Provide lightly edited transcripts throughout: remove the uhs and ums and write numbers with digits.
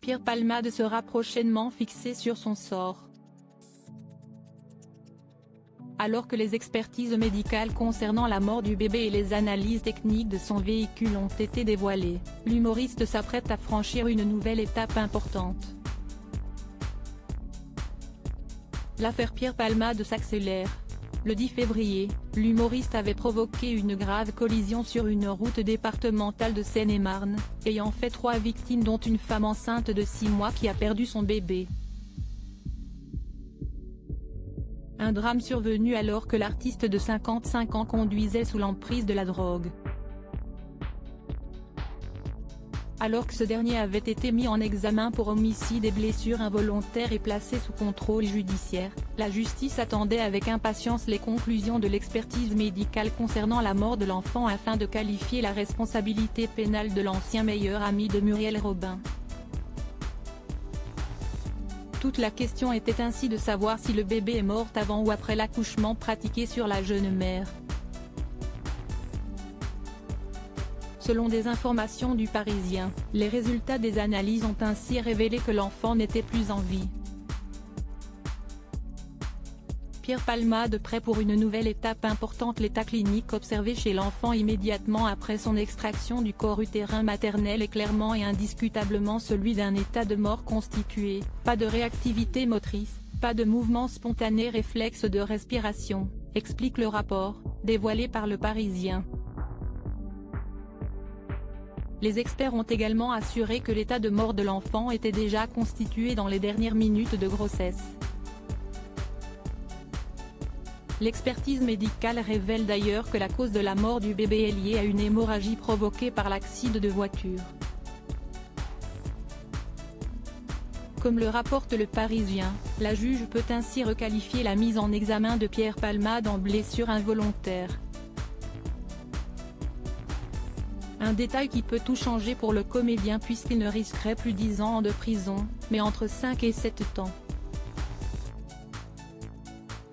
Pierre Palmade sera prochainement fixé sur son sort. Alors que les expertises médicales concernant la mort du bébé et les analyses techniques de son véhicule ont été dévoilées, l'humoriste s'apprête à franchir une nouvelle étape importante. L'affaire Pierre Palmade s'accélère. Le 10 février, l'humoriste avait provoqué une grave collision sur une route départementale de Seine-et-Marne, ayant fait 3 victimes dont une femme enceinte de 6 mois qui a perdu son bébé. Un drame survenu alors que l'artiste de 55 ans conduisait sous l'emprise de la drogue. Alors que ce dernier avait été mis en examen pour homicide et blessures involontaires et placé sous contrôle judiciaire, la justice attendait avec impatience les conclusions de l'expertise médicale concernant la mort de l'enfant afin de qualifier la responsabilité pénale de l'ancien meilleur ami de Muriel Robin. Toute la question était ainsi de savoir si le bébé est mort avant ou après l'accouchement pratiqué sur la jeune mère. Selon des informations du Parisien, les résultats des analyses ont ainsi révélé que l'enfant n'était plus en vie. Pierre Palmade prêt pour une nouvelle étape importante. L'état clinique observé chez l'enfant immédiatement après son extraction du corps utérin maternel est clairement et indiscutablement celui d'un état de mort constitué, pas de réactivité motrice, pas de mouvement spontané réflexe de respiration, explique le rapport, dévoilé par le Parisien. Les experts ont également assuré que l'état de mort de l'enfant était déjà constitué dans les dernières minutes de grossesse. L'expertise médicale révèle d'ailleurs que la cause de la mort du bébé est liée à une hémorragie provoquée par l'accident de voiture. Comme le rapporte le Parisien, la juge peut ainsi requalifier la mise en examen de Pierre Palmade en blessure involontaire. Un détail qui peut tout changer pour le comédien puisqu'il ne risquerait plus 10 ans de prison, mais entre 5 et 7 ans.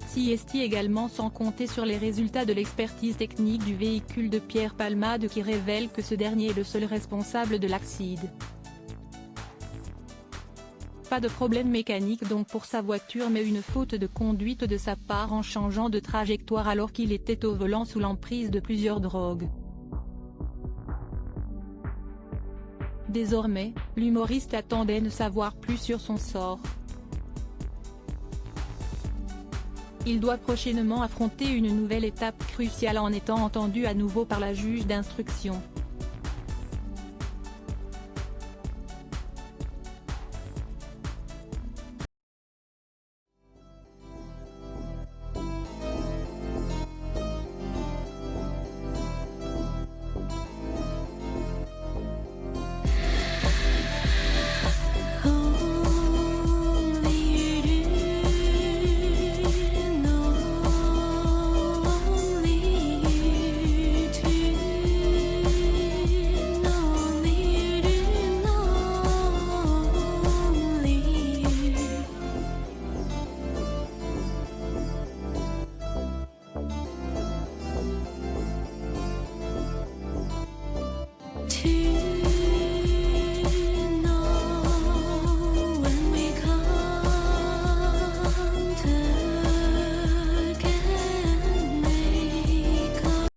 Siesti également sans compter sur les résultats de l'expertise technique du véhicule de Pierre Palmade qui révèle que ce dernier est le seul responsable de l'accident. Pas de problème mécanique donc pour sa voiture mais une faute de conduite de sa part en changeant de trajectoire alors qu'il était au volant sous l'emprise de plusieurs drogues. Désormais, l'humoriste attendait de savoir plus sur son sort. Il doit prochainement affronter une nouvelle étape cruciale en étant entendu à nouveau par la juge d'instruction.